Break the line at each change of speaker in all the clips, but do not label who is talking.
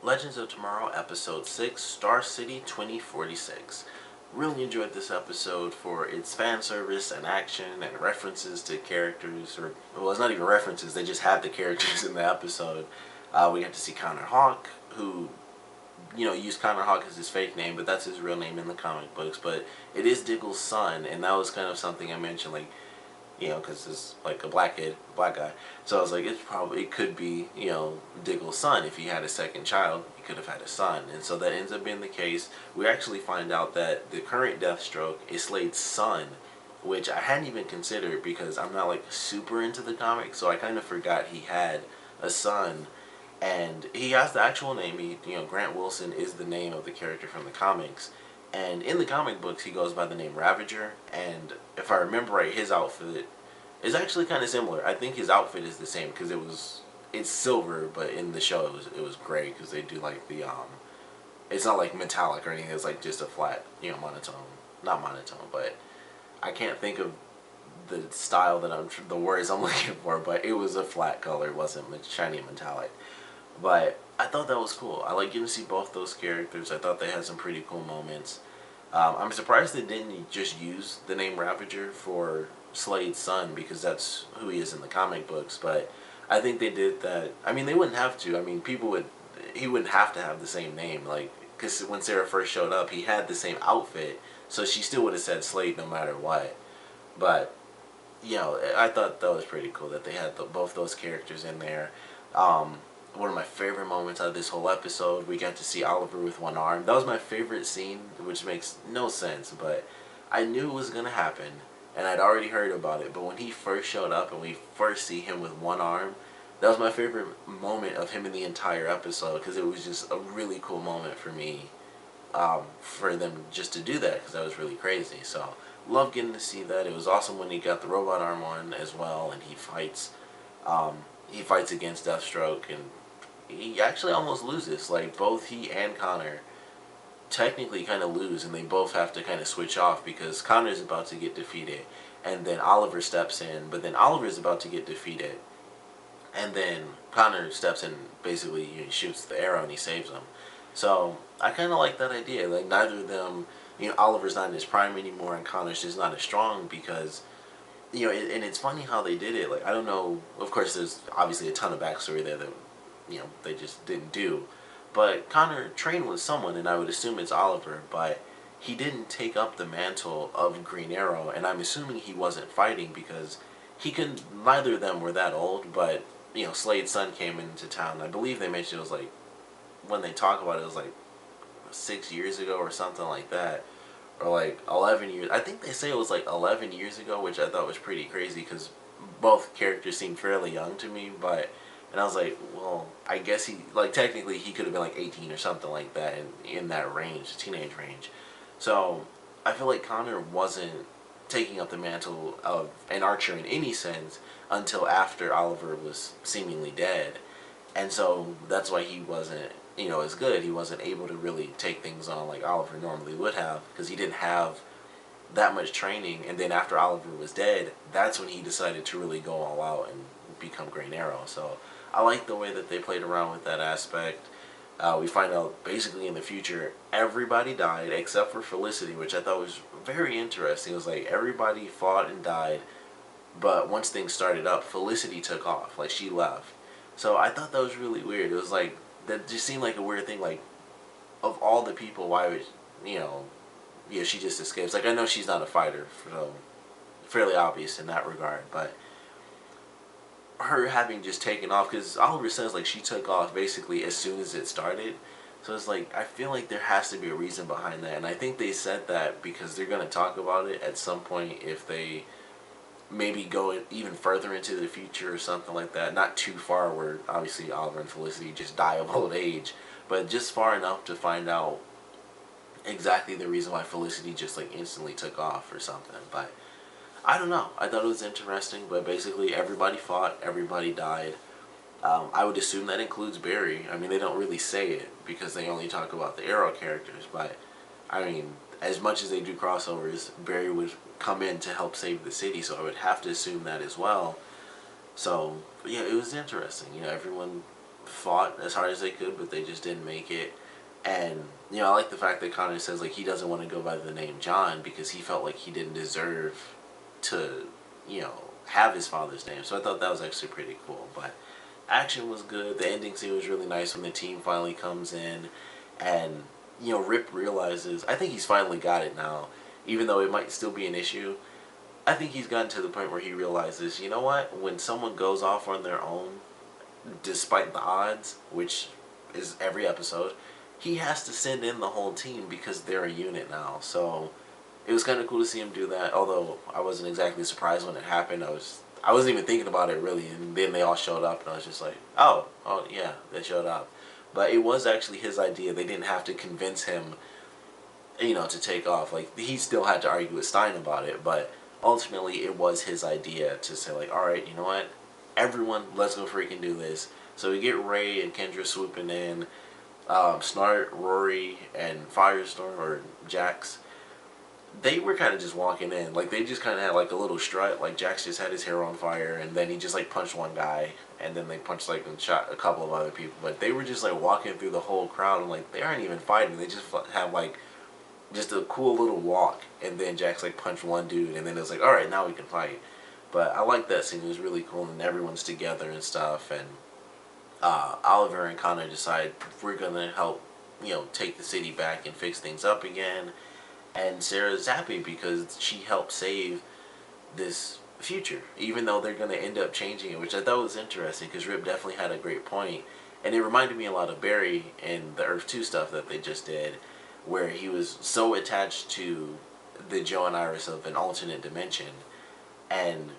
Legends of Tomorrow, Episode 6, Star City 2046. Really enjoyed this episode for its fan service and action and references to characters, or, well, it's not even references, they just have the characters in the episode. We got to see Connor Hawke, who, used Connor Hawke as his fake name, but that's his real name in the comic books. But it is Diggle's son, and that was kind of something I mentioned, like, because it's like a black kid, black guy. So I was like, it could be, Diggle's son. If he had a second child, he could have had a son. And so that ends up being the case. We actually find out that the current Deathstroke is Slade's son, which I hadn't even considered because I'm not like super into the comics, so I kind of forgot he had a son. And he has the actual name. Grant Wilson is the name of the character from the comics. And in the comic books, he goes by the name Ravager. And if I remember right, his outfit is actually kind of similar. I think his outfit is the same because it's silver, but in the show it was gray because they do like the it's not like metallic or anything. It's like just a flat, monotone, not monotone, but I can't think of the style the words I'm looking for. But it was a flat color. It wasn't shiny and metallic. But I thought that was cool. I like getting to see both those characters. I thought they had some pretty cool moments. I'm surprised they didn't just use the name Ravager for Slade's son because that's who he is in the comic books. But I think they did that. I mean, they wouldn't have to. I mean, he wouldn't have to have the same name. Like, because when Sarah first showed up, he had the same outfit. So she still would have said Slade no matter what. But, I thought that was pretty cool that they had both those characters in there. One of my favorite moments out of this whole episode, we got to see Oliver with one arm. That was my favorite scene, which makes no sense, but I knew it was going to happen, and I'd already heard about it. But when he first showed up and we first see him with one arm, that was my favorite moment of him in the entire episode, because it was just a really cool moment for me, for them just to do that, because that was really crazy. So, love getting to see that. It was awesome when he got the robot arm on as well, and he fights against Deathstroke, and he actually almost loses. Like, both he and Connor technically kind of lose, and they both have to kind of switch off because Connor's about to get defeated, and then Oliver steps in, but then Oliver's about to get defeated, and then Connor steps in, basically he shoots the arrow and he saves him. So I kind of like that idea. Like, neither of them, Oliver's not in his prime anymore, and Connor's just not as strong because and it's funny how they did it. Like, I don't know, of course there's obviously a ton of backstory there that, they just didn't do. But Connor trained with someone, and I would assume it's Oliver, but he didn't take up the mantle of Green Arrow, and I'm assuming he wasn't fighting because neither of them were that old, but, Slade's son came into town. I believe they mentioned it was like, when they talk about it was like 6 years ago or something like that. Or like 11 years. I think they say it was like 11 years ago, which I thought was pretty crazy because both characters seemed fairly young to me. And I was like, well, I guess technically he could have been like 18 or something like that, in that range, teenage range. So I feel like Connor wasn't taking up the mantle of an archer in any sense until after Oliver was seemingly dead. And so that's why he wasn't, as good. He wasn't able to really take things on like Oliver normally would have because he didn't have that much training. And then after Oliver was dead, that's when he decided to really go all out and become Green Arrow. So I like the way that they played around with that aspect. We find out basically in the future everybody died except for Felicity, which I thought was very interesting. It was like everybody fought and died, but once things started up, Felicity took off. Like, she left. So I thought that was really weird. It was like, that just seemed like a weird thing. Like, of all the people, why would, she just escapes. Like, I know she's not a fighter, so fairly obvious in that regard, but her having just taken off, because Oliver says, like, she took off basically as soon as it started. So it's like, I feel like there has to be a reason behind that, and I think they said that because they're going to talk about it at some point if they maybe go even further into the future or something like that. Not too far where obviously Oliver and Felicity just die of old age, but just far enough to find out exactly the reason why Felicity just like instantly took off or something. But I don't know. I thought it was interesting, but basically everybody fought, everybody died. I would assume that includes Barry. I mean, they don't really say it because they only talk about the Arrow characters, but I mean, as much as they do crossovers, Barry would come in to help save the city, so I would have to assume that as well. So, yeah, it was interesting. Everyone fought as hard as they could, but they just didn't make it. And I like the fact that Connor says like he doesn't want to go by the name John because he felt like he didn't deserve to have his father's name. So I thought that was actually pretty cool. But action was good. The ending scene was really nice when the team finally comes in, and Rip realizes, I think he's finally got it now, even though it might still be an issue. I think he's gotten to the point where he realizes, you know what, when someone goes off on their own, despite the odds, which is every episode, he has to send in the whole team because they're a unit now. So it was kind of cool to see him do that, although I wasn't exactly surprised when it happened. I wasn't even thinking about it really, and then they all showed up, and I was just like, oh yeah, they showed up. But it was actually his idea. They didn't have to convince him, to take off. Like, he still had to argue with Stein about it, but ultimately it was his idea to say, like, alright, you know what? Everyone, let's go freaking do this. So we get Ray and Kendra swooping in, Snart, Rory, and Firestorm, or Jax. They were kind of just walking in. Like, they just kind of had, like, a little strut. Like, Jax just had his hair on fire, and then he just, like, punched one guy, and then they punched, like, and shot a couple of other people. But they were just, like, walking through the whole crowd, and, like, they aren't even fighting. They just have, like, just a cool little walk, and then Jax, like, punched one dude, and then it was like, alright, now we can fight. But I like that scene. It was really cool, and everyone's together and stuff, and Oliver and Connor decide we're gonna help, take the city back and fix things up again. And Sarah's happy because she helped save this future, even though they're gonna end up changing it, which I thought was interesting because Rip definitely had a great point, and it reminded me a lot of Barry in the Earth 2 stuff that they just did, where he was so attached to the Joe and Iris of an alternate dimension, and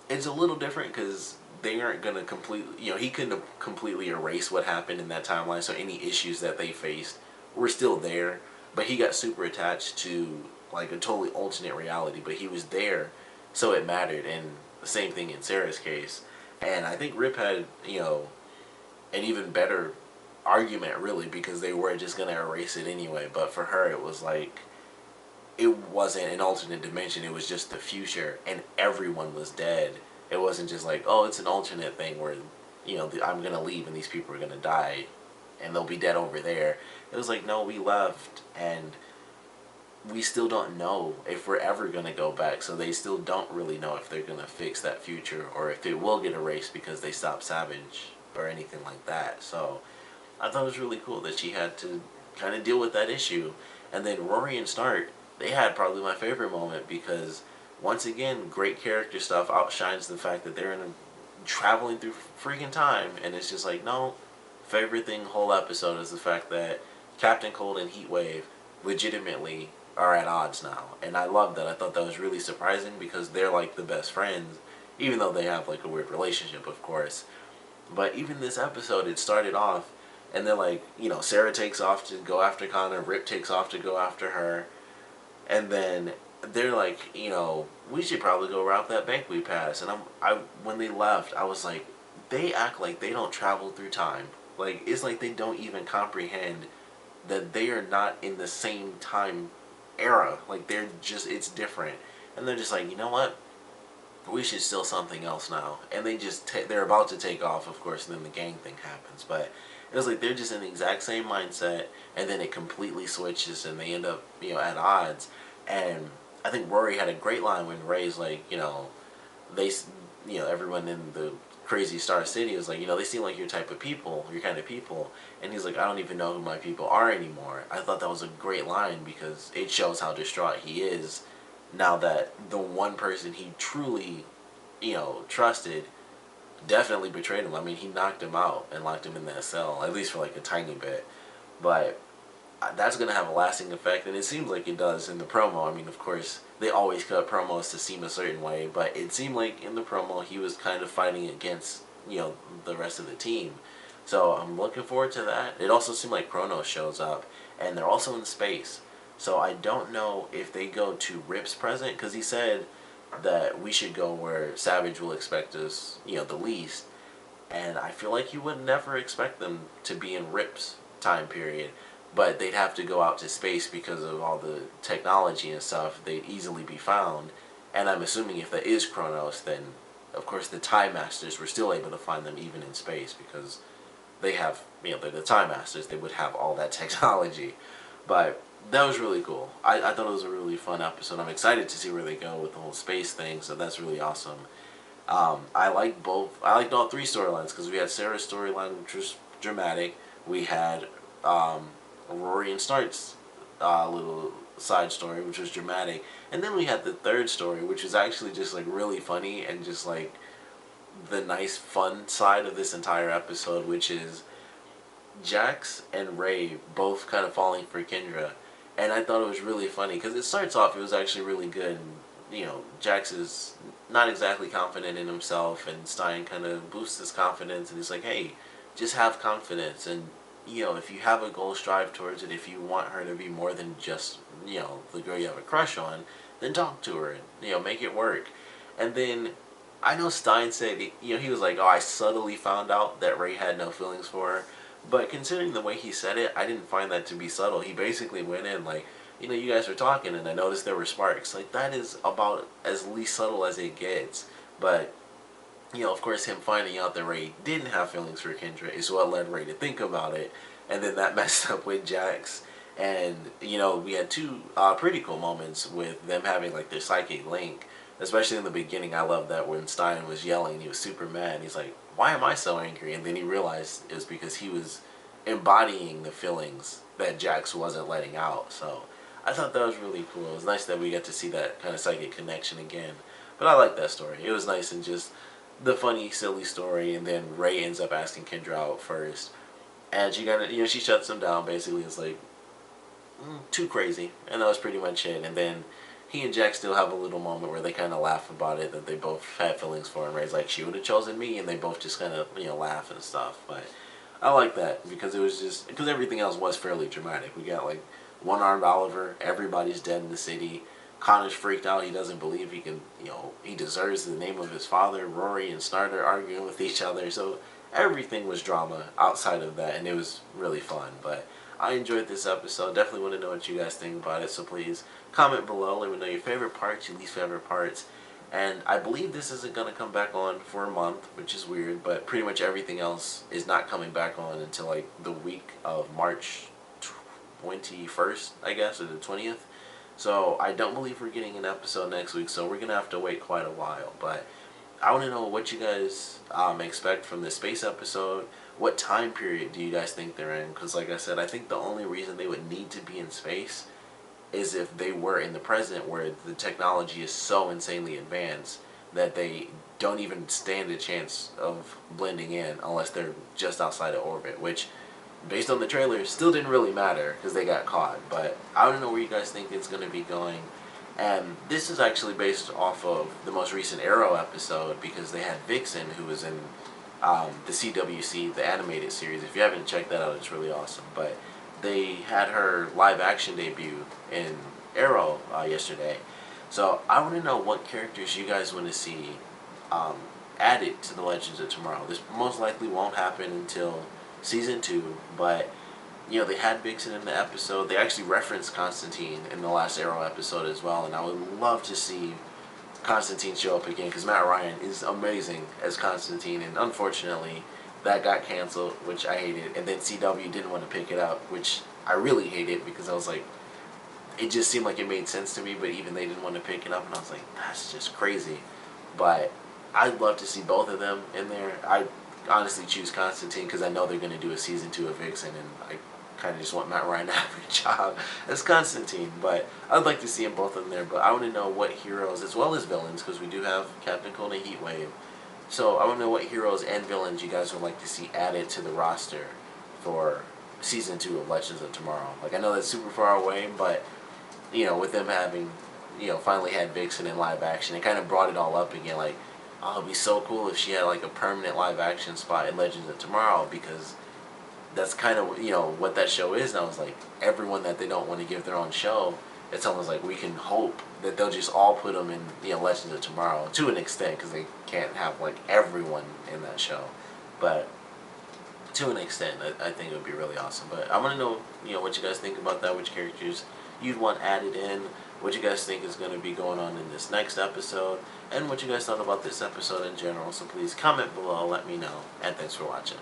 it's a little different because they aren't going to completely, he couldn't have completely erased what happened in that timeline, so any issues that they faced were still there, but he got super attached to, like, a totally alternate reality, but he was there, so it mattered, and the same thing in Sarah's case. And I think Rip had, an even better argument, really, because they were just going to erase it anyway, but for her, it was like, it wasn't an alternate dimension, it was just the future, and everyone was dead. It wasn't just like, oh, it's an alternate thing where, I'm going to leave and these people are going to die and they'll be dead over there. It was like, no, we left and we still don't know if we're ever going to go back, so they still don't really know if they're going to fix that future or if it will get erased because they stopped Savage or anything like that. So I thought it was really cool that she had to kind of deal with that issue. And then Rory and Snart, they had probably my favorite moment because, once again, great character stuff outshines the fact that they're traveling through freaking time, and it's just like, no, favorite thing whole episode is the fact that Captain Cold and Heatwave legitimately are at odds now, and I love that. I thought that was really surprising because they're like the best friends, even though they have like a weird relationship, of course. But even this episode, it started off, and they're like, Sarah takes off to go after Connor, Rip takes off to go after her, and then they're like, we should probably go rob that bank we passed. And when they left, I was like, they act like they don't travel through time. Like, it's like they don't even comprehend that they are not in the same time era. Like, they're just, it's different. And they're just like, you know what? We should steal something else now. And they just, they're about to take off, of course, and then the gang thing happens. But it was like they're just in the exact same mindset, and then it completely switches, and they end up, at odds. And I think Rory had a great line when Ray's like, they, everyone in the crazy Star City was like, they seem like your type of people, your kind of people. And he's like, I don't even know who my people are anymore. I thought that was a great line because it shows how distraught he is now that the one person he truly, trusted definitely betrayed him. I mean, he knocked him out and locked him in that cell, at least for like a tiny bit. But that's going to have a lasting effect, and it seems like it does in the promo. I mean, of course, they always cut promos to seem a certain way, but it seemed like in the promo he was kind of fighting against, the rest of the team. So I'm looking forward to that. It also seemed like Kronos shows up, and they're also in space. So I don't know if they go to Rip's present, because he said that we should go where Savage will expect us, the least. And I feel like you would never expect them to be in Rip's time period. But they'd have to go out to space because of all the technology and stuff. They'd easily be found. And I'm assuming if that is Kronos, then of course the Time Masters were still able to find them even in space because they have, they're the Time Masters, they would have all that technology. But that was really cool. I thought it was a really fun episode. I'm excited to see where they go with the whole space thing, so that's really awesome. I liked both. I liked all three storylines because we had Sarah's storyline, which was dramatic. We had Rory and Stark's little side story, which was dramatic, and then we had the third story, which was actually just like really funny and just like the nice fun side of this entire episode, which is Jax and Ray both kind of falling for Kendra. And I thought it was really funny because it starts off, it was actually really good. And, Jax is not exactly confident in himself, and Stein kind of boosts his confidence, and he's like, hey, just have confidence. And, if you have a goal, strive towards it. If you want her to be more than just, the girl you have a crush on, then talk to her and, make it work. And then I know Stein said, he was like, oh, I subtly found out that Ray had no feelings for her. But considering the way he said it, I didn't find that to be subtle. He basically went in like, you guys were talking and I noticed there were sparks. Like, that is about as least subtle as it gets. But, of course, him finding out that Ray didn't have feelings for Kendra is what led Ray to think about it. And then that messed up with Jax. And, we had two pretty cool moments with them having, like, their psychic link. Especially in the beginning, I love that when Stein was yelling, he was super mad. He's like, why am I so angry? And then he realized it was because he was embodying the feelings that Jax wasn't letting out. So I thought that was really cool. It was nice that we got to see that kind of psychic connection again. But I like that story. It was nice and just the funny, silly story. And then Ray ends up asking Kendra out first. And she she shuts him down. Basically, it's like, too crazy. And that was pretty much it. And then he and Jack still have a little moment where they kind of laugh about it, that they both had feelings for him. Ray's like, she would have chosen me, and they both just kind of, laugh and stuff. But I like that because it was just, because everything else was fairly dramatic. We got, like, one-armed Oliver, everybody's dead in the city. Connor's freaked out, he doesn't believe he can, he deserves the name of his father. Rory and Snart are arguing with each other. So everything was drama outside of that, and it was really fun. But I enjoyed this episode. Definitely want to know what you guys think about it, so please comment below. Let me know your favorite parts, your least favorite parts. And I believe this isn't going to come back on for a month, which is weird, but pretty much everything else is not coming back on until like the week of March 21st, I guess, or the 20th. So I don't believe we're getting an episode next week, so we're going to have to wait quite a while. But I want to know what you guys expect from this space episode. What time period do you guys think they're in? Because like I said, I think the only reason they would need to be in space is if they were in the present, where the technology is so insanely advanced that they don't even stand a chance of blending in unless they're just outside of orbit, which, based on the trailer, still didn't really matter because they got caught. But I don't know where you guys think it's going to be going. And this is actually based off of the most recent Arrow episode, because they had Vixen, who was in the CWC, the animated series. If you haven't checked that out, it's really awesome. But they had her live action debut in Arrow yesterday. So I want to know what characters you guys want to see added to the Legends of Tomorrow. This most likely won't happen until season 2, but they had Vixen in the episode. They actually referenced Constantine in the last Arrow episode as well, and I would love to see Constantine show up again, because Matt Ryan is amazing as Constantine, and unfortunately that got canceled, which I hated. And then CW didn't want to pick it up, which I really hated, because I was like, it just seemed like it made sense to me, but even they didn't want to pick it up, and I was like, that's just crazy. But I'd love to see both of them in there. I honestly choose Constantine because I know they're going to do a season 2 of Vixen, and I kind of just want Matt Ryan to have a job as Constantine. But I'd like to see them both in there. But I want to know what heroes as well as villains, because we do have Captain Cold and Heatwave. So I want to know what heroes and villains you guys would like to see added to the roster for season 2 of Legends of Tomorrow. Like, I know that's super far away, but with them having finally had Vixen in live action, it kind of brought it all up again. Like, oh, it'd be so cool if she had like a permanent live action spot in Legends of Tomorrow, because that's kind of what that show is. And I was like, everyone that they don't want to give their own show, it's almost like we can hope that they'll just all put them in Legends of Tomorrow to an extent, because they can't have like everyone in that show, but to an extent I think it would be really awesome. But I want to know what you guys think about that, which characters you'd want added in, what you guys think is going to be going on in this next episode, and what you guys thought about this episode in general. So please comment below, let me know, and thanks for watching.